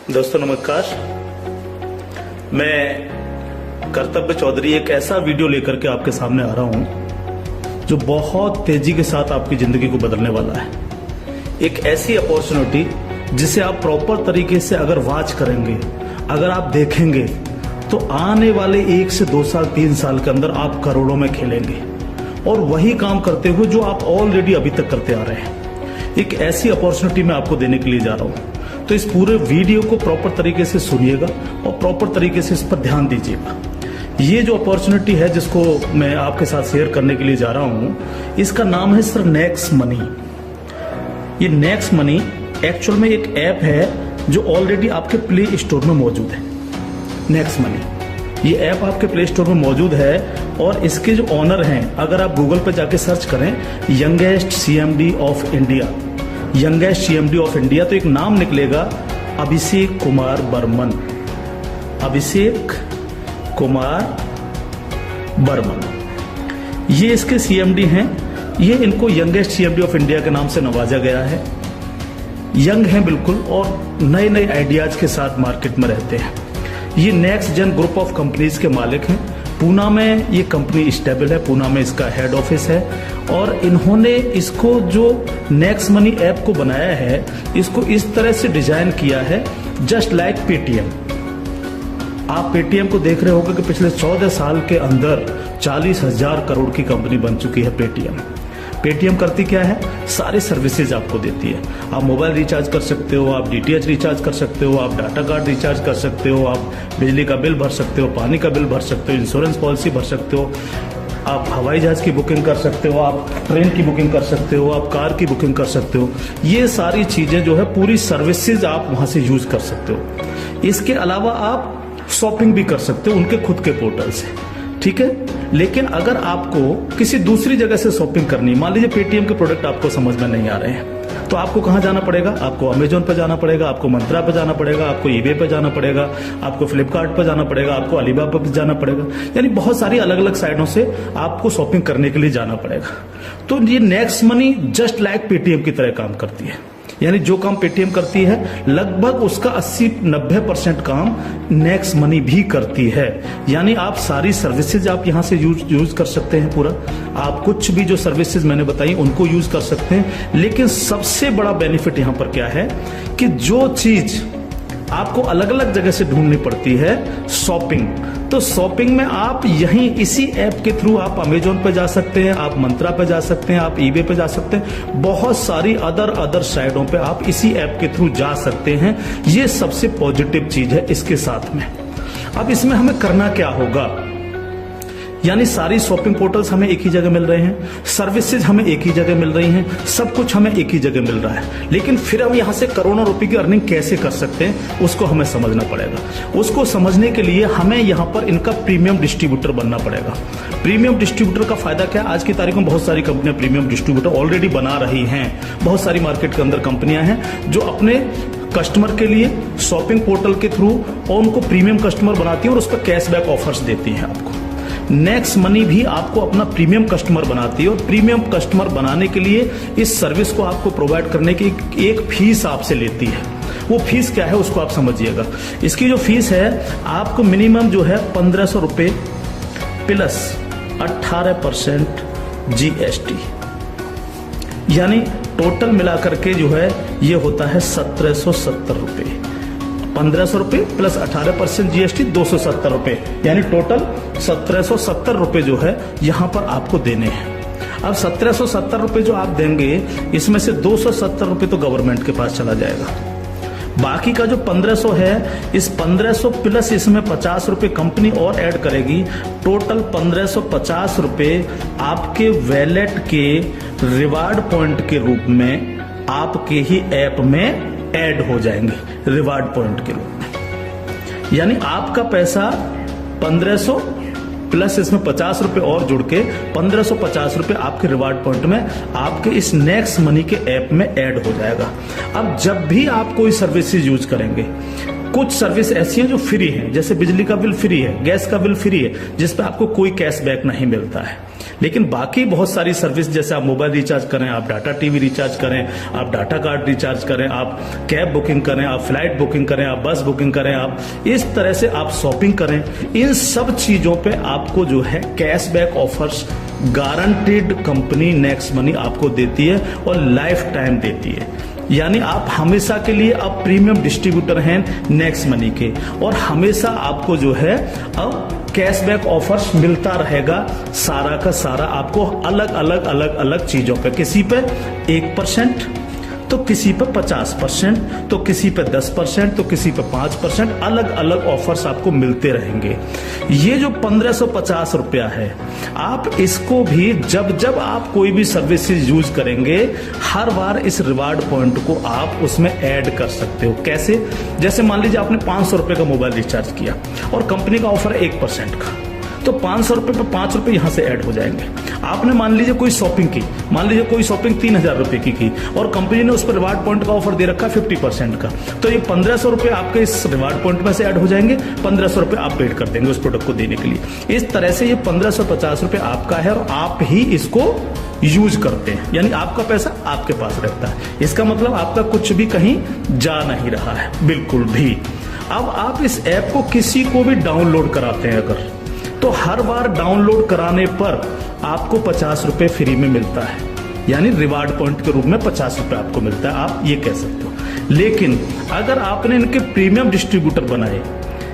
दोस्तों नमस्कार। मैं कर्तव्य चौधरी एक ऐसा वीडियो लेकर के आपके सामने आ रहा हूं जो बहुत तेजी के साथ आपकी जिंदगी को बदलने वाला है। एक ऐसी अपॉर्चुनिटी जिसे आप प्रॉपर तरीके से अगर वॉच करेंगे, अगर आप देखेंगे तो आने वाले 1 से 2 साल 3 साल के अंदर आप करोड़ों में खेलेंगे और वही काम करते हुए जो आप ऑलरेडी अभी तक करते आ रहे हैं। एक ऐसी अपॉर्चुनिटी मैं आपको देने के लिए जा रहा हूं, तो इस पूरे वीडियो को प्रॉपर तरीके से सुनिएगा और प्रॉपर तरीके से इस पर ध्यान दीजिएगा। ये जो अपॉर्चुनिटी है जिसको मैं आपके साथ शेयर करने के लिए जा रहा हूं, इसका नाम है सर नेक्स्ट मनी। ये नेक्स्ट मनी एक्चुअल में एक ऐप है जो ऑलरेडी आपके प्ले स्टोर में मौजूद है। नेक्स्ट मनी ये ऐप आपके प्ले स्टोर में मौजूद है और इसके जो ऑनर हैं, अगर आप गूगल पर जाके सर्च करें youngest CMD of India, youngest CMD of India, तो एक नाम निकलेगा अभिषेक कुमार बर्मन। अभिषेक कुमार बर्मन ये इसके सीएमडी हैं। ये इनको यंगेस्ट सीएमडी ऑफ इंडिया के नाम से नवाजा गया है। यंग हैं बिल्कुल और नए नए आइडियाज के साथ मार्केट में रहते हैं। ये next gen group of companies के मालिक हैं। पूना में ये कंपनी स्टेबल है, पूना में इसका हेड ऑफिस है और इन्होंने इसको जो नेक्स्ट मनी ऐप को बनाया है, इसको इस तरह से डिजाइन किया है जस्ट लाइक पेटीएम। आप पेटीएम को देख रहे होंगे कि पिछले 14 साल के अंदर 40,000 करोड़ की कंपनी बन चुकी है पेटीएम। पेटीएम करती क्या है? सारी सर्विसेज आपको देती है। आप मोबाइल रिचार्ज कर सकते हो, आप डीटीएच रिचार्ज कर सकते हो, आप डाटा कार्ड रिचार्ज कर सकते हो, आप बिजली का बिल भर सकते हो, पानी का बिल भर सकते हो, इंश्योरेंस पॉलिसी भर सकते हो, आप हवाई जहाज की बुकिंग कर सकते हो, आप ट्रेन की बुकिंग कर सकते हो, आप कार की बुकिंग कर सकते हो। ये सारी चीजें जो है पूरी सर्विसेज आप वहां से यूज कर सकते हो। इसके अलावा आप शॉपिंग भी कर सकते हो उनके खुद के पोर्टल से, ठीक है। लेकिन अगर आपको किसी दूसरी जगह से शॉपिंग करनी, मान लीजिए पेटीएम के प्रोडक्ट आपको समझ में नहीं आ रहे हैं, तो आपको कहां जाना पड़ेगा? आपको अमेजोन पे जाना पड़ेगा, आपको मंत्रा पे जाना पड़ेगा, आपको ईबे पे जाना पड़ेगा, आपको फ्लिपकार्ट पे जाना पड़ेगा, आपको अलीबाबा पे जाना पड़ेगा। यानी बहुत सारी अलग अलग साइटों से आपको शॉपिंग करने के लिए जाना पड़ेगा। तो ये next money just like Paytm की तरह काम करती है। यानी जो काम पेटीएम करती है लगभग उसका 80-90% काम नेक्स्ट मनी भी करती है। यानी आप सारी सर्विसेज आप यहां से यूज कर सकते हैं। पूरा आप कुछ भी जो सर्विसेज मैंने बताई उनको यूज कर सकते हैं। लेकिन सबसे बड़ा बेनिफिट यहां पर क्या है कि जो चीज आपको अलग अलग जगह से ढूंढनी पड़ती है, शॉपिंग, तो शॉपिंग में आप यहीं इसी ऐप के थ्रू आप अमेजोन पे जा सकते हैं, आप मंत्रा पे जा सकते हैं, आप ईबे पे जा सकते हैं, बहुत सारी अदर साइटों पे आप इसी ऐप के थ्रू जा सकते हैं। ये सबसे पॉजिटिव चीज है इसके साथ में। अब इसमें हमें करना क्या होगा? यानी सारी शॉपिंग पोर्टल्स हमें एक ही जगह मिल रहे हैं, सर्विसेज हमें एक ही जगह मिल रही हैं, सब कुछ हमें एक ही जगह मिल रहा है। लेकिन फिर हम यहां से करोड़ों रुपए की अर्निंग कैसे कर सकते हैं उसको हमें समझना पड़ेगा। उसको समझने के लिए हमें यहां पर इनका प्रीमियम डिस्ट्रीब्यूटर बनना पड़ेगा। प्रीमियम डिस्ट्रीब्यूटर का फायदा क्या है? आज की तारीख में बहुत सारी कंपनियां प्रीमियम डिस्ट्रीब्यूटर ऑलरेडी बना रही हैं। बहुत सारी मार्केट के अंदर कंपनियां हैं जो अपने कस्टमर के लिए शॉपिंग पोर्टल के थ्रू और उनको प्रीमियम कस्टमर बनाती हैं और उस पर कैशबैक ऑफर्स देती हैं आपको। नेक्स्ट मनी भी आपको अपना प्रीमियम कस्टमर बनाती है और प्रीमियम कस्टमर बनाने के लिए इस सर्विस को आपको प्रोवाइड करने की एक फीस आपसे लेती है। वो फीस क्या है उसको आप समझिएगा। इसकी जो फीस है आपको मिनिमम जो है 1500 रुपए प्लस 18% जीएसटी, यानी टोटल मिलाकर के जो है ये होता है 1770 रुपए। 1500 रुपए प्लस 18% जीएसटी 270 रुपए, यानी टोटल 1770 रुपए जो है यहां पर आपको देने हैं। अब 1770 रुपए जो आप देंगे, इसमें से 270 रुपए तो गवर्नमेंट के पास चला जाएगा। बाकी का जो 1500 है, इस 1500 प्लस इसमें 50 रुपए कंपनी और ऐड करेगी। टोटल 1550 रुपए आपके वैलेट के रिवार्ड पॉइंट के रूप में आपके ही ऐप में ऐड हो जाएंगे रिवार्ड पॉइंट के रूप में। यानी आपका पैसा 1500 प्लस इसमें 50 रुपए और जुड़ के 1550 रुपए आपके रिवार्ड पॉइंट में आपके इस नेक्स्ट मनी के ऐप में ऐड हो जाएगा। अब जब भी आप कोई सर्विसेज यूज करेंगे, कुछ सर्विस ऐसी हैं जो फ्री हैं, जैसे बिजली का बिल फ्री है, गैस का बिल फ्री है, जिस पे आपको कोई कैशबैक नहीं मिलता है। लेकिन बाकी बहुत सारी सर्विस, जैसे आप मोबाइल रिचार्ज करें, आप डाटा टीवी रिचार्ज करें, आप डाटा कार्ड रिचार्ज करें, आप कैब बुकिंग करें, आप फ्लाइट बुकिंग करें, आप बस बुकिंग करें, आप इस तरह से आप शॉपिंग करें, इन सब चीजों पे आपको जो है cashback offers guaranteed company next money आपको देती है और लाइफ टाइम देती है। यानी आप हमेशा के लिए अब प्रीमियम डिस्ट्रीब्यूटर हैं नेक्स्ट मनी के, और हमेशा आपको जो है अब कैशबैक ऑफर्स मिलता रहेगा सारा का सारा आपको अलग अलग चीजों पे, किसी पे 1%, तो किसी पे 50%, तो किसी पे 10%, तो किसी पे 5%, अलग अलग ऑफर्स आपको मिलते रहेंगे। ये जो 1550 रुपया है, आप इसको भी जब जब आप कोई भी सर्विसेज यूज करेंगे, हर बार इस रिवार्ड पॉइंट को आप उसमें ऐड कर सकते हो। कैसे? जैसे मान लीजिए आपने 500 रुपए का मोबाइल रिचार्ज किया और कंपनी का ऑफर है 1% का, तो 500 रुपए पे 5 रुपए यहां से ऐड हो जाएंगे। आपने मान लीजिए कोई शॉपिंग की, मान लीजिए कोई शॉपिंग 3000 रुपए की और कंपनी ने उस पर रिवार्ड पॉइंट का ऑफर दे रखा 50% का, तो ये 1500 रुपए आपके इस रिवार्ड पॉइंट में से ऐड हो जाएंगे, 1500 रुपए आप पेड कर देंगे उस प्रोडक्ट को देने के लिए। इस तरह से ये 1550 रुपए आपका है और आप ही इसको यूज करते हैं, यानी आपका पैसा आपके पास रहता है। इसका मतलब आपका कुछ भी कहीं जा नहीं रहा है, बिल्कुल भी। अब आप इस ऐप को किसी को भी डाउनलोड कराते हैं अगर, तो हर बार डाउनलोड कराने पर आपको 50 रुपए फ्री में मिलता है, यानी रिवार्ड पॉइंट के रूप में 50 रुपए आपको मिलता है, आप ये कह सकते हो। लेकिन अगर आपने इनके प्रीमियम डिस्ट्रीब्यूटर बनाए,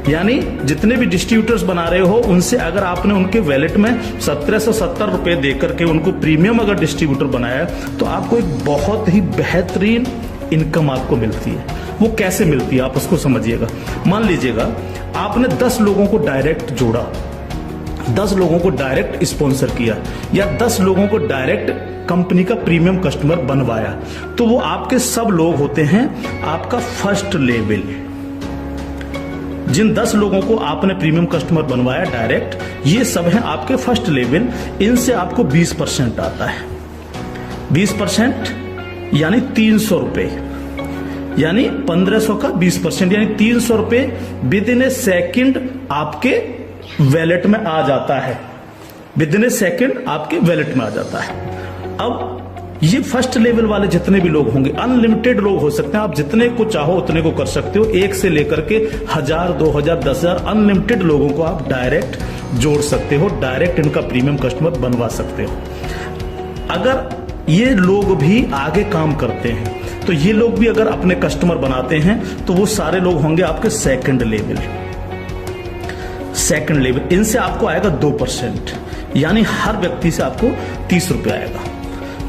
यानी जितने भी डिस्ट्रीब्यूटर्स बना रहे हो उनसे अगर आपने उनके वैलेट में 1770 रुपए देकर के उनको प्रीमियम अगर डिस्ट्रीब्यूटर बनाया, तो आपको एक बहुत ही बेहतरीन इनकम आपको मिलती है। वो कैसे मिलती है आप उसको समझिएगा। मान लीजिएगा आपने 10 लोगों को डायरेक्ट जोड़ा, 10 लोगों को डायरेक्ट स्पॉन्सर किया, या 10 लोगों को डायरेक्ट कंपनी का प्रीमियम कस्टमर बनवाया, तो वो आपके सब लोग होते हैं आपका फर्स्ट लेवल। जिन 10 लोगों को आपने प्रीमियम कस्टमर बनवाया डायरेक्ट, ये सब हैं आपके फर्स्ट लेवल। इनसे आपको 20% आता है। 20% यानी 300 रुपए, यानी 1500 का 20%, यानी 300 रुपए विद इन ए सेकेंड आपके वैलेट में आ जाता है। विद इन ए सेकेंड आपके वैलेट में आ जाता है। अब ये फर्स्ट लेवल वाले जितने भी लोग होंगे, अनलिमिटेड लोग हो सकते हैं, आप जितने को चाहो उतने को कर सकते हो, 1 से लेकर के 1000, 2000, 10,000 अनलिमिटेड लोगों को आप डायरेक्ट जोड़ सकते हो, डायरेक्ट इनका प्रीमियम कस्टमर बनवा सकते हो। अगर ये लोग भी आगे काम करते हैं, तो ये लोग भी अगर अपने कस्टमर बनाते हैं, तो वो सारे लोग होंगे आपके सेकंड लेवल। इनसे आपको आएगा 2%, यानी हर व्यक्ति से आपको 30 रुपए आएगा।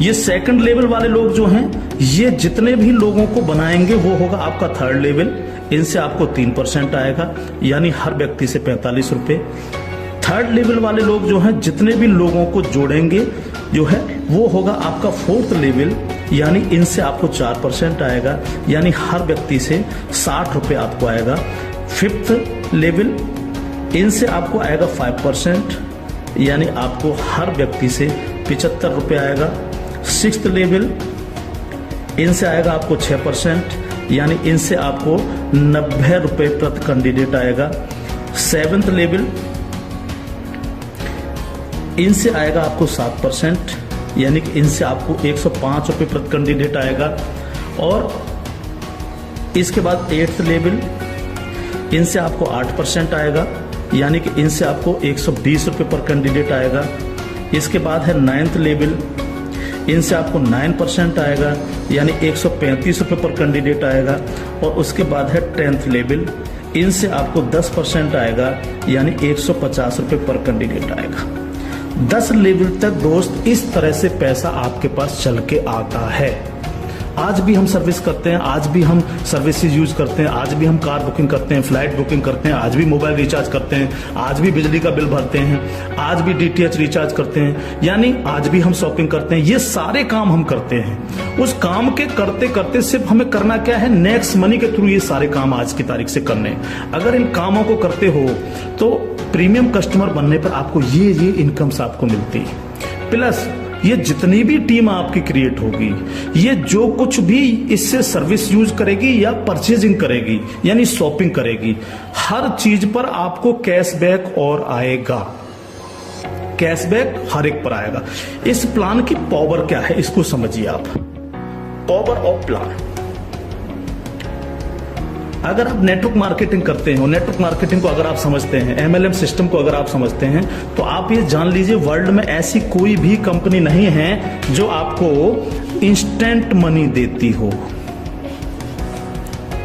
ये सेकंड लेवल वाले लोग जो हैं, ये जितने भी लोगों को बनाएंगे वो होगा आपका थर्ड लेवल। इनसे आपको 3% आएगा, यानी हर व्यक्ति से 45 रुपए। थर्ड लेवल वाले लोग जो हैं, जितने भी लोगों को जोड़ेंगे जो है, वो होगा आपका फोर्थ लेवल, यानी इनसे आपको 4% आएगा, यानी हर व्यक्ति से 60 रुपए आपको आएगा। फिफ्थ लेवल, इनसे आपको आएगा 5%, यानी आपको हर व्यक्ति से 75 रुपए आएगा। सिक्स्थ लेवल, इनसे आएगा आपको 6%, यानी इनसे आपको 90 रुपए प्रति कैंडिडेट आएगा। सेवेंथ लेवल, इनसे आएगा आपको 7%, यानी कि इनसे आपको 105 रुपए प्रति कैंडिडेट आएगा। और इसके बाद 8th लेवल, इनसे आपको 8% आएगा, यानी कि इनसे आपको 120 रुपए पर कैंडिडेट आएगा। इसके बाद है 9th लेवल, इनसे आपको 9% आएगा, यानी 135 रुपए पर कैंडिडेट आएगा। और उसके बाद है 10th लेवल, इनसे आपको 10% आएगा, यानी 150 रुपए पर कैंडिडेट आएगा। 10 लेवल तक दोस्त इस तरह से पैसा आपके पास चल के आता है। आज भी हम सर्विस करते हैं, आज भी हम सर्विसेज यूज करते हैं, आज भी हम कार बुकिंग करते हैं, फ्लाइट बुकिंग करते हैं, आज भी मोबाइल रिचार्ज करते हैं, आज भी बिजली का बिल भरते हैं, आज भी DTH रिचार्ज करते हैं, यानी आज भी हम शॉपिंग करते हैं। ये सारे काम हम करते हैं। उस काम के करते करते सिर्फ हमें करना क्या है, नेक्स्ट मनी के थ्रू ये सारे काम आज की तारीख से करने। अगर इन कामों को करते हो तो प्रीमियम कस्टमर बनने पर आपको ये इनकम्स आपको मिलती है। प्लस ये जितनी भी टीम आपकी क्रिएट होगी, ये जो कुछ भी इससे सर्विस यूज करेगी या परचेजिंग करेगी, यानी शॉपिंग करेगी, हर चीज पर आपको कैशबैक और आएगा। कैशबैक हर एक पर आएगा। इस प्लान की पावर क्या है इसको समझिए आप। पावर ऑफ प्लान, अगर आप नेटवर्क मार्केटिंग करते हो, नेटवर्क मार्केटिंग को अगर आप समझते हैं, MLM सिस्टम को अगर आप समझते हैं, तो आप ये जान लीजिए वर्ल्ड में ऐसी कोई भी कंपनी नहीं है जो आपको इंस्टेंट मनी देती हो।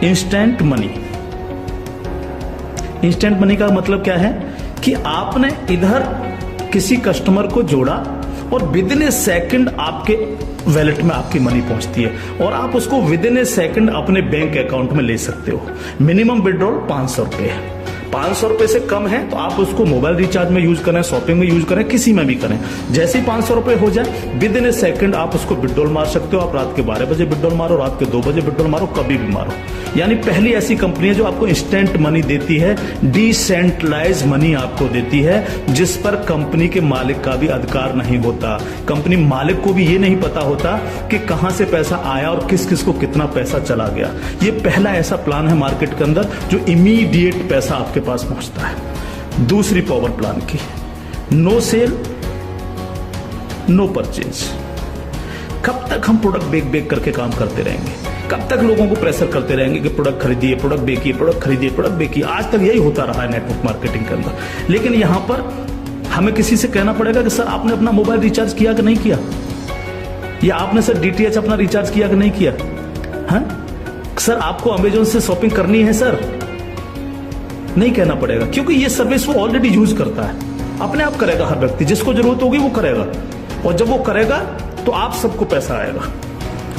इंस्टेंट मनी, इंस्टेंट मनी का मतलब क्या है कि आपने इधर किसी कस्टमर को जोड़ा और विद इन ए सेकंड आपके वैलेट में आपकी मनी पहुंचती है और आप उसको विद इन ए सेकंड अपने बैंक अकाउंट में ले सकते हो। मिनिमम विड्रॉल 500 रुपए है। 500 रुपए से कम है तो आप उसको मोबाइल रिचार्ज में यूज करें, शॉपिंग में यूज करें, किसी में भी करें। जैसे ही 500 रुपए हो जाए विद इन ए सेकंड आप उसको विड्रॉल मार सकते हो। आप रात के 12 बजे विड्रॉल मारो, रात के 2 बजे विड्रॉल मारो, कभी भी मारो। यानी पहली ऐसी कंपनी है जो आपको इंस्टेंट मनी देती है, डिसेंट्रलाइज मनी आपको देती है, जिस पर कंपनी के मालिक का भी अधिकार नहीं होता। कंपनी मालिक को भी ये नहीं पता होता कि कहां से पैसा आया और किस किस को कितना पैसा चला गया। ये पहला ऐसा प्लान है मार्केट के अंदर जो इमीडिएट पैसा आपके पास पहुंचता है। दूसरी पावर प्लान की, नो सेल नो परचेज। कब तक हम प्रोडक्ट बेक करके काम करते रहेंगे? कब तक लोगों को प्रेशर करते रहेंगे कि प्रोडक्ट खरीदिए, प्रोडक्ट बेकिए, प्रोडक्ट खरीदिए, प्रोडक्ट बेकिए? आज तक यही होता रहा है नेटवर्क मार्केटिंग के अंदर। लेकिन यहां पर हमें किसी से कहना पड़ेगा कि सर आपने अपना मोबाइल रिचार्ज किया कि नहीं किया, या आपने सर DTH अपना रिचार्ज किया कि नहीं किया, हाँ? सर आपको अमेजोन से शॉपिंग करनी है सर, नहीं कहना पड़ेगा, क्योंकि ये सर्विस वो ऑलरेडी यूज करता है। अपने आप करेगा, हर व्यक्ति जिसको जरूरत होगी वो करेगा, और जब वो करेगा तो आप सबको पैसा आएगा।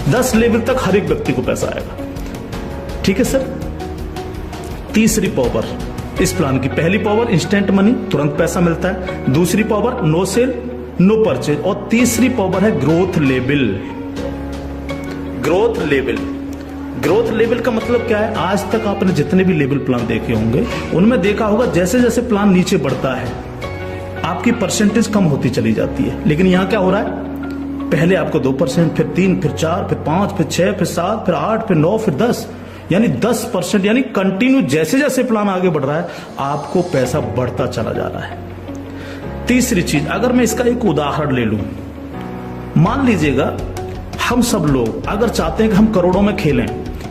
10 लेवल तक हर एक व्यक्ति को पैसा आएगा। ठीक है सर। तीसरी पावर इस प्लान की, पहली पावर इंस्टेंट मनी, तुरंत पैसा मिलता है। दूसरी power no sale no purchase, और तीसरी पावर है growth level. Growth level, growth level का मतलब क्या है? आज तक आपने जितने भी लेवल प्लान देखे होंगे उनमें देखा होगा जैसे जैसे प्लान नीचे बढ़ता है आपकी परसेंटेज कम होती चली जाती है। लेकिन यहां क्या हो रहा है? पहले आपको 2%, फिर 3, फिर 4, फिर 5, फिर 6, फिर 7, फिर 8, फिर 9, फिर 10, यानी 10%, यानी कंटिन्यू जैसे जैसे प्लान आगे बढ़ रहा है आपको पैसा बढ़ता चला जा रहा है। तीसरी चीज, अगर मैं इसका एक उदाहरण ले लूं, मान लीजिएगा हम सब लोग अगर चाहते हैं कि हम करोड़ों में खेलें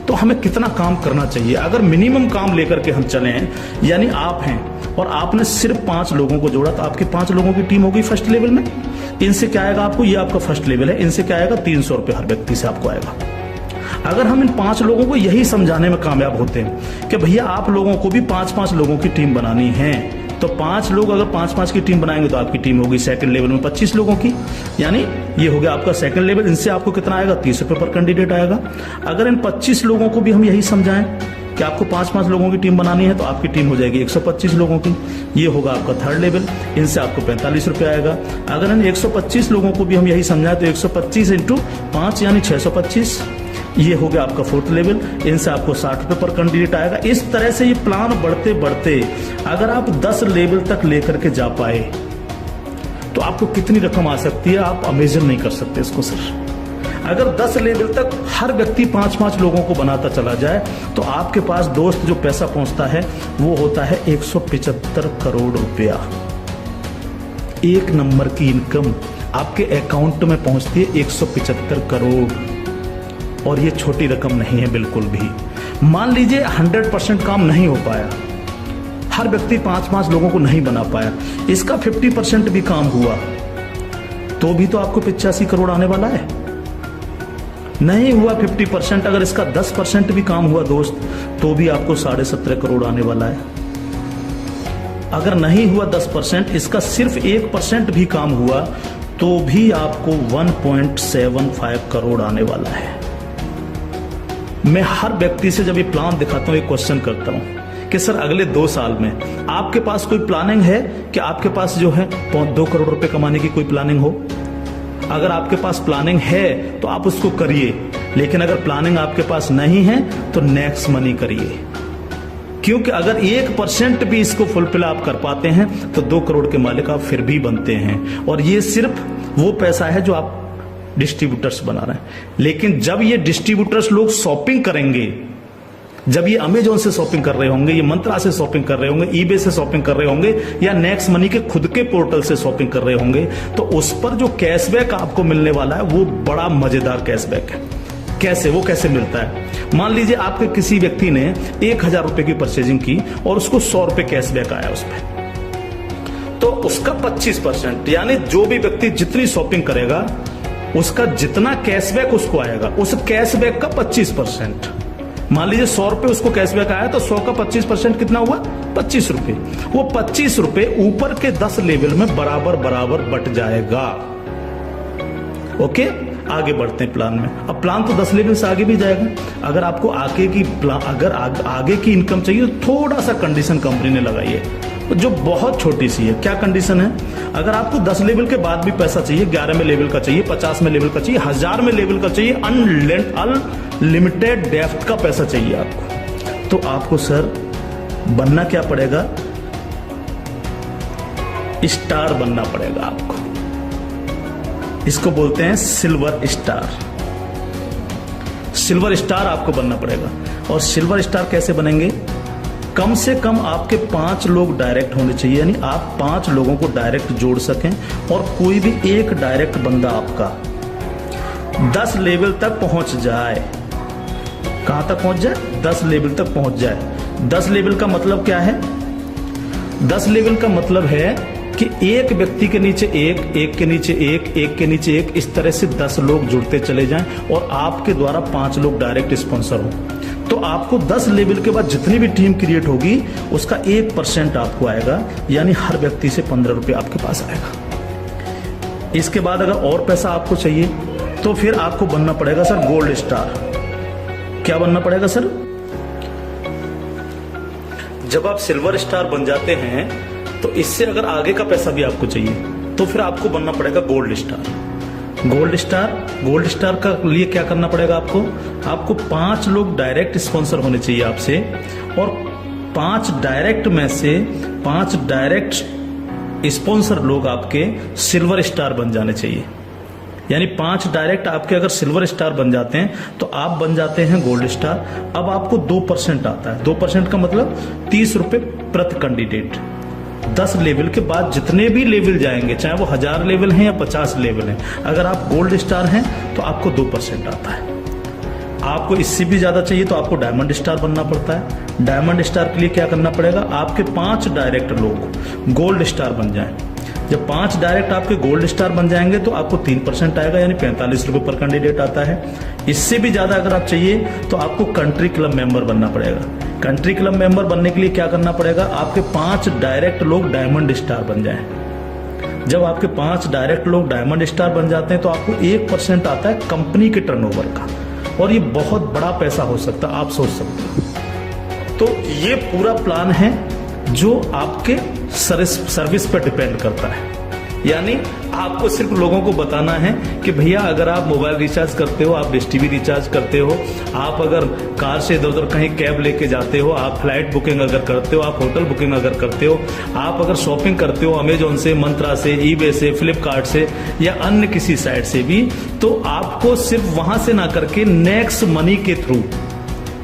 तो हमें कितना काम करना चाहिए? अगर मिनिमम काम लेकर के हम चले हैं, यानी आप हैं और आपने सिर्फ 5 लोगों को जोड़ा, तो आपकी 5 लोगों की टीम होगी फर्स्ट लेवल में। इनसे क्या आएगा आपको? ये आपका फर्स्ट लेवल है, इनसे क्या आएगा? 300 रुपए हर व्यक्ति से आपको आएगा। अगर हम इन 5 लोगों को यही समझाने में कामयाब होते हैं कि भैया आप लोगों को भी 5-5 लोगों की टीम बनानी है, तो 5 लोग अगर 5-5 की टीम बनाएंगे तो आपकी टीम होगी सेकंड लेवल में 25 लोगों की, यानी ये हो गया आपका सेकंड लेवल। इनसे आपको कितना आएगा? 30 रुपए पर कैंडिडेट आएगा। अगर इन 25 लोगों को भी हम यही समझाएं कि आपको 5-5 लोगों की टीम बनानी है, तो आपकी टीम हो जाएगी 125 लोगों की, ये होगा आपका थर्ड लेवल। इनसे आपको 45 रुपए आएगा। अगर इन 125 लोगों को भी हम यही समझाएं तो 125 इंटू 5 यानी 625, ये हो गया आपका फोर्थ लेवल। इनसे आपको 60 रुपए पर कैंडिडेट आएगा। इस तरह से ये प्लान बढ़ते बढ़ते अगर आप 10 लेवल तक लेकर के जा पाए तो आपको कितनी रकम आ सकती है आप इमेजिन नहीं कर सकते इसको सर। अगर 10 लेवल तक हर व्यक्ति 5-5 लोगों को बनाता चला जाए तो आपके पास दोस्त जो पैसा पहुंचता है वो होता है 175 करोड़ रुपया। एक नंबर की इनकम आपके अकाउंट में पहुंचती है 175 करोड़, और ये छोटी रकम नहीं है बिल्कुल भी। मान लीजिए 100% काम नहीं हो पाया, हर व्यक्ति 5-5 लोगों को नहीं बना पाया, इसका 50% भी काम हुआ तो भी तो आपको 85 करोड़ आने वाला है। नहीं हुआ 50%, अगर इसका 10% भी काम हुआ दोस्त तो भी आपको 17.5 करोड़ आने वाला है। अगर नहीं हुआ 10%, इसका सिर्फ 1% भी काम हुआ तो भी आपको 1.75 करोड़ आने वाला है। मैं हर व्यक्ति से जब ये प्लान दिखाता हूं एक क्वेश्चन करता हूं कि सर अगले 2 साल में आपके पास कोई प्लानिंग है कि आपके पास जो है 2 करोड़ रुपए कमाने की कोई प्लानिंग हो? अगर आपके पास प्लानिंग है तो आप उसको करिए, लेकिन अगर प्लानिंग आपके पास नहीं है तो नेक्स्ट मनी करिए, क्योंकि अगर 1% भी इसको फुलफिल आप कर पाते हैं तो 2 करोड़ के मालिक आप फिर भी बनते हैं। और ये सिर्फ वो पैसा है जो आप डिस्ट्रीब्यूटर्स बना रहे हैं। लेकिन जब ये डिस्ट्रीब्यूटर्स लोग शॉपिंग करेंगे, जब ये अमेजोन से शॉपिंग कर रहे होंगे, ये मंत्रा से शॉपिंग कर रहे होंगे, ईबे से शॉपिंग कर रहे होंगे, या नेक्स्ट मनी के खुद के पोर्टल से शॉपिंग कर रहे होंगे, तो उस पर जो कैशबैक आपको मिलने वाला है वो बड़ा मजेदार कैशबैक है। कैसे, वो कैसे मिलता है? मान लीजिए आपके किसी व्यक्ति ने 1000 रुपए की परचेजिंग की और उसको 100 रुपए कैशबैक आया उस पर, तो उसका 25%, यानी जो भी व्यक्ति जितनी शॉपिंग करेगा उसका जितना कैशबैक उसको आएगा, उस कैशबैक का 25%। मान लीजिए 100 रुपए उसको कैशबैक आया, तो 100 का 25% कितना हुआ? 25 रुपए। वो 25 रुपए ऊपर के 10 लेवल में बराबर बराबर बट जाएगा। ओके, आगे बढ़ते हैं प्लान में। अब प्लान तो 10 लेवल से आगे भी जाएगा। अगर आपको आगे की इनकम चाहिए तो थोड़ा सा कंडीशन कंपनी ने लगाई है जो बहुत छोटी सी है। क्या कंडीशन है? अगर आपको 10 लेवल के बाद भी पैसा चाहिए, 11 में लेवल का चाहिए, 50 में लेवल का चाहिए, 1000 में लेवल का चाहिए, अनलिमिटेड डेप्थ का पैसा चाहिए आपको, तो आपको सर बनना क्या पड़ेगा? स्टार बनना पड़ेगा आपको। इसको बोलते हैं सिल्वर स्टार। सिल्वर स्टार आपको बनना पड़ेगा। और सिल्वर स्टार कैसे बनेंगे? कम से कम आपके 5 लोग डायरेक्ट होने चाहिए, यानी आप 5 लोगों को डायरेक्ट जोड़ सकें, और कोई भी एक डायरेक्ट बंदा आपका 10 लेवल तक पहुंच जाए। कहां तक पहुंच जाए? 10 लेवल तक पहुंच जाए। 10 लेवल का मतलब क्या है? 10 लेवल का मतलब है कि एक व्यक्ति के नीचे एक के नीचे एक के नीचे एक, इस तरह से 10 लोग जुड़ते चले जाएं और आपके द्वारा 5 लोग डायरेक्ट स्पॉन्सर हो, तो आपको 10 लेवल के बाद जितनी भी टीम क्रिएट होगी उसका 1% आपको आएगा, यानी हर व्यक्ति से 15 रुपए आपके पास आएगा। इसके बाद अगर और पैसा आपको चाहिए तो फिर आपको बनना पड़ेगा सर गोल्ड स्टार। क्या बनना पड़ेगा सर? जब आप सिल्वर स्टार बन जाते हैं तो इससे अगर आगे का पैसा भी आपको चाहिए तो फिर आपको बनना पड़ेगा गोल्ड स्टार। गोल्ड स्टार का लिए क्या करना पड़ेगा आपको 5 लोग डायरेक्ट स्पॉन्सर होने चाहिए आपसे, और 5 डायरेक्ट में से 5 डायरेक्ट स्पॉन्सर लोग आपके सिल्वर स्टार बन जाने चाहिए। यानी 5 डायरेक्ट आपके अगर सिल्वर स्टार बन जाते हैं तो आप बन जाते हैं गोल्ड स्टार। अब आपको 2% आता है। 2% का मतलब 30 रुपए प्रति कैंडिडेट। 10 लेवल के बाद जितने भी लेवल जाएंगे, चाहे वो 1000 लेवल हैं या 50 लेवल हैं, अगर आप गोल्ड स्टार हैं तो आपको 2% आता है। आपको इससे भी ज्यादा चाहिए तो आपको डायमंड स्टार बनना पड़ता है। डायमंड स्टार के लिए क्या करना पड़ेगा? आपके 5 डायरेक्ट लोग गोल्ड स्टार बन जाएं। जब 5 डायरेक्ट आपके गोल्ड स्टार बन जाएंगे तो आपको 3% आएगा, यानी 45 रुपए पर कैंडिडेट आता है। इससे भी ज्यादा अगर आप चाहिए तो आपको कंट्री क्लब मेंबर बनना पड़ेगा। कंट्री क्लब मेंबर बनने के लिए क्या करना पड़ेगा? आपके 5 डायरेक्ट लोग डायमंड स्टार बन जाएं। जब आपके 5 डायरेक्ट लोग डायमंड स्टार बन जाते हैं तो आपको 1% आता है कंपनी के टर्नओवर का, और ये बहुत बड़ा पैसा हो सकता है, आप सोच सकते हो। तो ये पूरा प्लान है जो आपके सर्विस पर डिपेंड करता है। यानी आपको सिर्फ लोगों को बताना है कि भैया अगर आप मोबाइल रिचार्ज करते हो, आप डिश टीवी रिचार्ज करते हो, आप अगर कार से इधर उधर कहीं कैब लेके जाते हो, आप फ्लाइट बुकिंग अगर करते हो, आप होटल बुकिंग अगर करते हो, आप अगर शॉपिंग करते हो अमेजोन से, मंत्रा से, ईबे से, फ्लिपकार्ट से या अन्य किसी साइट से भी, तो आपको सिर्फ वहां से ना करके नेक्स्ट मनी के थ्रू,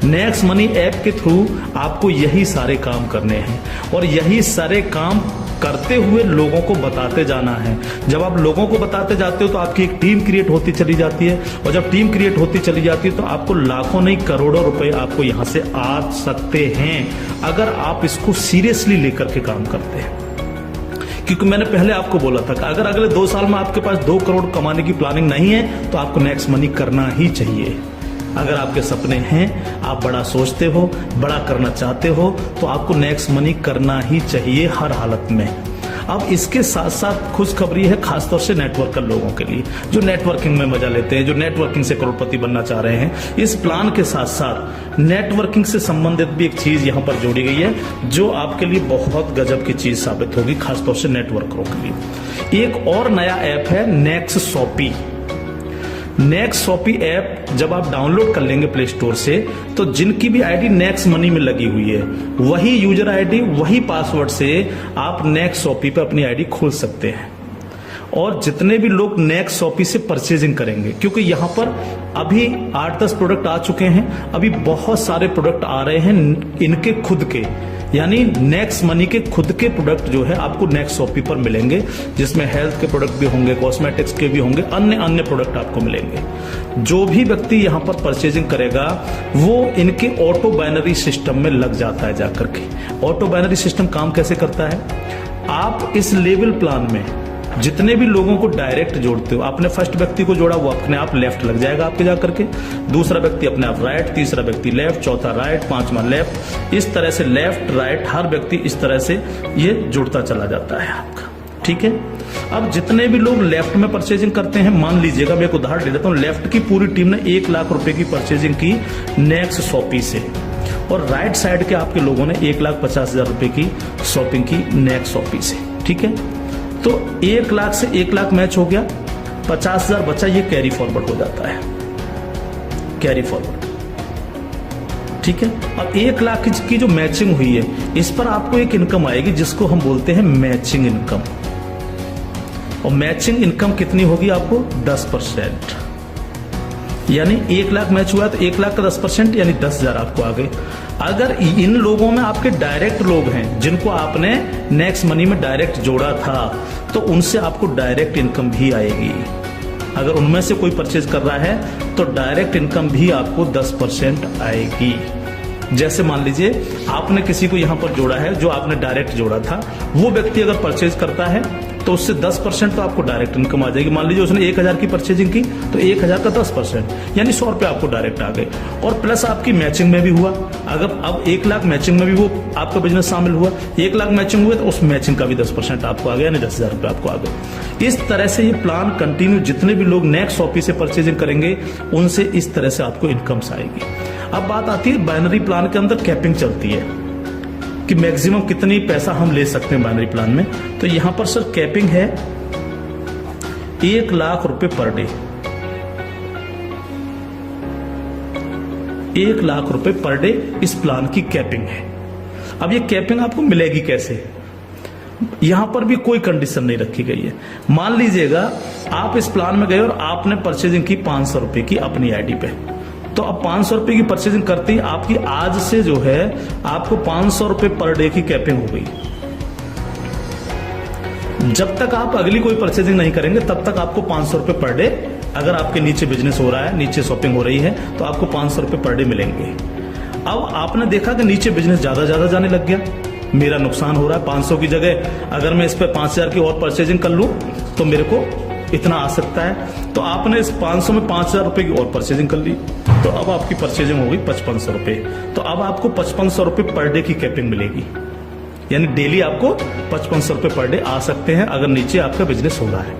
नेक्स्ट मनी ऐप के थ्रू आपको यही सारे काम करने हैं, और यही सारे काम करते हुए लोगों को बताते जाना है। जब आप लोगों को बताते जाते हो तो आपकी एक टीम क्रिएट होती चली जाती है, और जब टीम क्रिएट होती चली जाती है तो आपको लाखों नहीं करोड़ों रुपए आपको यहां से आ सकते हैं, अगर आप इसको सीरियसली लेकर के काम करते हैं। क्योंकि मैंने पहले आपको बोला था कि अगर अगले 2 साल में आपके पास 2 करोड़ कमाने की प्लानिंग नहीं है तो आपको नेक्स्ट मनी करना ही चाहिए। अगर आपके सपने हैं, आप बड़ा सोचते हो, बड़ा करना चाहते हो, तो आपको नेक्स्ट मनी करना ही चाहिए हर हालत में। अब इसके साथ साथ खुशखबरी है खासतौर से नेटवर्कर लोगों के लिए, जो नेटवर्किंग में मजा लेते हैं, जो नेटवर्किंग से करोड़पति बनना चाह रहे हैं। इस प्लान के साथ साथ नेटवर्किंग से संबंधित भी एक चीज यहां पर जोड़ी गई है जो आपके लिए बहुत गजब की चीज साबित होगी, खासतौर से नेटवर्करों के लिए। एक और नया ऐप है next shopee. Next shopee app जब आप डाउनलोड कर लेंगे प्ले स्टोर से, तो जिनकी भी आईडी नेक्स्ट मनी में लगी हुई है, वही यूजर आईडी, वही पासवर्ड से आप नेक्स्ट शॉपी पे अपनी आईडी खोल सकते हैं। और जितने भी लोग नेक्स्ट शॉपी से परचेजिंग करेंगे, क्योंकि यहां पर अभी 8-10 प्रोडक्ट आ चुके हैं, अभी बहुत सारे प्रोडक्ट आ रहे हैं इनके खुद के, यानी नेक्स्ट मनी के खुद के प्रोडक्ट जो है आपको नेक्स्ट शॉपी पर मिलेंगे, जिसमें हेल्थ के प्रोडक्ट भी होंगे, कॉस्मेटिक्स के भी होंगे, अन्य प्रोडक्ट आपको मिलेंगे। जो भी व्यक्ति यहां पर परचेजिंग करेगा वो इनके ऑटो बाइनरी सिस्टम में लग जाता है जाकर के। ऑटो बाइनरी सिस्टम काम कैसे करता है, आप इस लेवल प्लान में जितने भी लोगों को डायरेक्ट जोड़ते हो, आपने फर्स्ट व्यक्ति को जोड़ा वो अपने आप लेफ्ट लग जाएगा आपके जाकर के, दूसरा व्यक्ति अपने आप राइट, तीसरा व्यक्ति लेफ्ट, चौथा राइट, पांचवा लेफ्ट, इस तरह से लेफ्ट राइट हर व्यक्ति इस तरह से ये जुड़ता चला जाता है आपका। ठीक है, अब जितने भी लोग लेफ्ट में परचेजिंग करते हैं, मान लीजिएगा मैं एक उदाहरण ले लेता हूं, लेफ्ट की पूरी टीम ने 1 लाख रुपए की परचेजिंग की नेक्स्ट शॉपी से, और राइट साइड के आपके लोगों ने 1,50,000 रुपए की शॉपिंग की नेक्स्ट शॉपी से। ठीक है, तो 1 लाख से 1 लाख मैच हो गया, 50,000 बचा, ये कैरी फॉरवर्ड हो जाता है, कैरी फॉरवर्ड। ठीक है, अब 1 लाख की जो मैचिंग हुई है इस पर आपको एक इनकम आएगी जिसको हम बोलते हैं मैचिंग इनकम, और मैचिंग इनकम कितनी होगी आपको 10%, यानी 1 लाख मैच हुआ तो 1 लाख का 10% यानी 10,000 आपको आ गए। अगर इन लोगों में आपके डायरेक्ट लोग हैं जिनको आपने नेक्स्ट मनी में डायरेक्ट जोड़ा था, तो उनसे आपको डायरेक्ट इनकम भी आएगी। अगर उनमें से कोई परचेज कर रहा है तो डायरेक्ट इनकम भी आपको 10% आएगी। जैसे मान लीजिए आपने किसी को यहां पर जोड़ा है, जो आपने डायरेक्ट जोड़ा था, वो व्यक्ति अगर परचेज करता है तो उससे 10% तो आपको डायरेक्ट इनकम आ जाएगी। मान लीजिए उसने 1,000 की परचेजिंग की तो 1,000 का 10% यानी 100 रुपए आपको डायरेक्ट आ गए, और प्लस आपकी मैचिंग में भी हुआ। अगर अब 1 लाख मैचिंग में भी वो आपका बिजनेस शामिल हुआ, 1 लाख मैचिंग हुए तो उस मैचिंग का भी 10% आपको आ गया, यानी 10,000 रुपए आपको आ गए। इस तरह से ये प्लान कंटिन्यू, जितने भी लोग नेक्स्ट शॉपी से परचेजिंग करेंगे उनसे इस तरह से आपको इनकम्स आएगी। अब बात आती है बाइनरी प्लान के अंदर कैपिंग चलती है कि मैक्सिमम कितनी पैसा हम ले सकते हैं बाइनरी प्लान में। तो यहां पर सर कैपिंग है 1 लाख रुपए पर डे, 1 लाख रुपए पर डे इस प्लान की कैपिंग है। अब ये कैपिंग आपको मिलेगी कैसे, यहां पर भी कोई कंडीशन नहीं रखी गई है। मान लीजिएगा आप इस प्लान में गए और आपने परचेजिंग की 500 रुपए की अपनी आईडी पे, तो अब 500 रुपए की परचेजिंग करते ही आपकी आज से जो है आपको 500 रुपए पर डे की कैपिंग हो गई। जब तक आप अगली कोई परचेजिंग नहीं करेंगे तब तक आपको 500 रुपए पर डे, अगर आपके नीचे बिजनेस हो रहा है, नीचे शॉपिंग हो रही है, तो आपको 500 रुपए पर डे मिलेंगे। अब आपने देखा कि नीचे बिजनेस ज्यादा जाने लग गया, मेरा नुकसान हो रहा है, 500 की जगह अगर मैं इस पे 5,000 की और परचेजिंग कर लूं तो मेरे को इतना आ सकता है, तो आपने इस 500 में 5,000 रुपए की और परचेजिंग कर ली, तो अब आपकी परचेजिंग हो गई 5,500 रुपए। तो अब आपको 5,500 रुपए पर डे की कैपिंग मिलेगी, यानी डेली आपको 5,500 रुपए पर डे आ सकते हैं अगर नीचे आपका बिजनेस हो रहा है।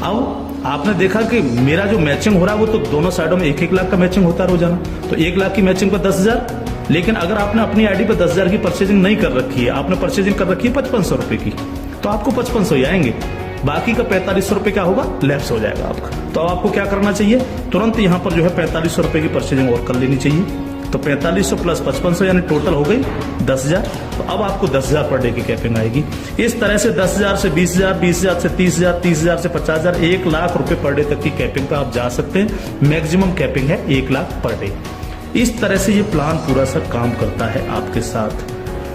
अब आपने देखा कि मेरा जो मैचिंग हो रहा है वो तो दोनों साइडों में 1-1 लाख का मैचिंग होता है रोजाना, तो 1 लाख की मैचिंग पर 10,000। लेकिन अगर आपने अपनी आईडी पर 10,000 की परचेजिंग नहीं कर रखी है, आपने परचेजिंग कर रखी है 5,500 रुपए की, तो आपको 5,500 ही आएंगे, बाकी का 4,500 रुपए क्या होगा, लैप्स हो जाएगा आपका। तो अब आपको क्या करना चाहिए, तुरंत यहां पर जो है 4,500 रुपए की परचेजिंग और कर लेनी चाहिए। तो 4,500 प्लस 5,500 यानी टोटल हो गई 10,000। तो अब आपको 10,000 पर डे की कैपिंग आएगी। इस तरह से 10,000 से 20,000, 20,000 से 30,000, 30,000 से 50,000, 1 लाख रुपए पर डे तक की कैपिंग पे आप जा सकते हैं। मैक्सिमम कैपिंग है 1 लाख पर डे। इस तरह से ये प्लान पूरा सा काम करता है आपके साथ।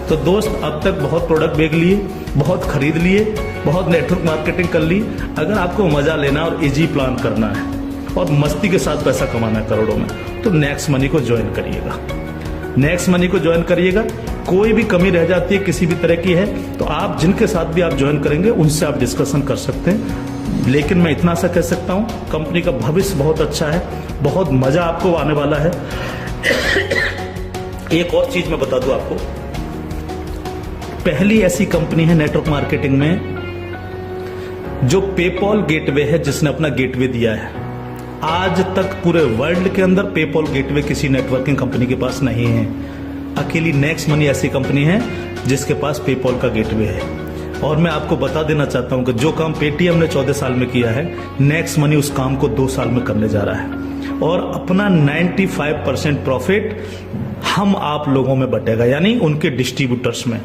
तो दोस्त, अब तक बहुत प्रोडक्ट बेच लिए, बहुत खरीद लिए, बहुत नेटवर्क मार्केटिंग कर ली। अगर आपको मजा लेना और इजी प्लान करना है और मस्ती के साथ पैसा कमाना है करोड़ों में, तो नेक्स्ट मनी को ज्वाइन करिएगा। नेक्स्ट मनी को ज्वाइन करिएगा। कोई भी कमी रह जाती है किसी भी तरह की है तो आप जिनके साथ भी आप ज्वाइन करेंगे उनसे आप डिस्कशन कर सकते हैं। लेकिन मैं इतना सा कह सकता हूं, कंपनी का भविष्य बहुत अच्छा है, बहुत मजा आपको आने वाला है। एक और चीज मैं बता दूं आपको, पहली ऐसी कंपनी है नेटवर्क मार्केटिंग में जो पेपॉल गेटवे है, जिसने अपना गेटवे दिया है। आज तक पूरे वर्ल्ड के अंदर पेपॉल गेटवे किसी नेटवर्किंग कंपनी के पास नहीं है। अकेली नेक्स्ट मनी ऐसी कंपनी है जिसके पास पेपॉल का गेटवे है। और मैं आपको बता देना चाहता हूं कि जो काम पेटीएम ने 14 साल में किया है, नेक्स्ट मनी उस काम को 2 साल में करने जा रहा है। और अपना 95% प्रॉफिट हम आप लोगों में बटेगा, यानी उनके डिस्ट्रीब्यूटर्स में,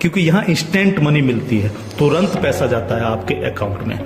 क्योंकि यहां इंस्टेंट मनी मिलती है, तुरंत पैसा जाता है आपके अकाउंट में।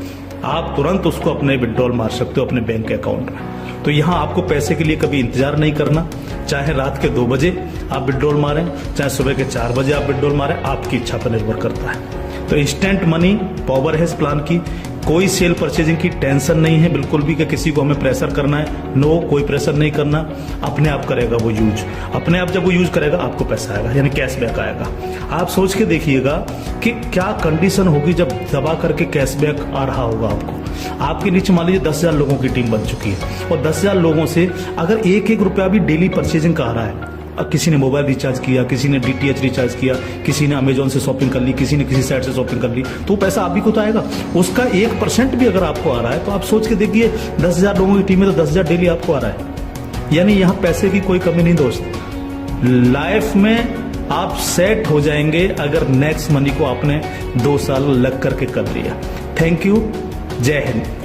आप तुरंत उसको अपने विड्रॉल मार सकते हो अपने बैंक अकाउंट में। तो यहाँ आपको पैसे के लिए कभी इंतजार नहीं करना, चाहे रात के 2 बजे आप विड्रॉल मारें, चाहे सुबह के 4 बजे आप विड्रॉल मारें, आपकी इच्छा पर निर्भर करता है। तो इंस्टेंट मनी पावर है इस प्लान की। कोई सेल परचेजिंग की टेंशन नहीं है बिल्कुल भी कि किसी को हमें प्रेशर करना है। नो, कोई प्रेशर नहीं करना, अपने आप करेगा वो यूज। अपने आप जब वो यूज करेगा आपको पैसा आएगा, यानी कैशबैक आएगा। आप सोच के देखिएगा कि क्या कंडीशन होगी जब दबा करके कैशबैक आ रहा होगा आपको। आपके नीचे मान लीजिए 10,000 लोगों की टीम बन चुकी है और 10,000 लोगों से अगर 1-1 रुपया भी डेली परचेजिंग का आ रहा है, किसी ने मोबाइल रिचार्ज किया, किसी ने DTH रिचार्ज किया, किसी ने अमेजोन से शॉपिंग कर ली, किसी ने किसी साइट से शॉपिंग कर ली, तो पैसा आप भी को तो आएगा। उसका 1% भी अगर आपको आ रहा है तो आप सोच के देखिए 10,000 लोगों की टीम में तो 10,000 डेली आपको आ रहा है। यानी यहाँ पैसे की कोई कमी नहीं दोस्त। लाइफ में आप सेट हो जाएंगे अगर नेक्स्ट मनी को आपने 2 साल लग करके कर लिया। थैंक यू, जय हिंद।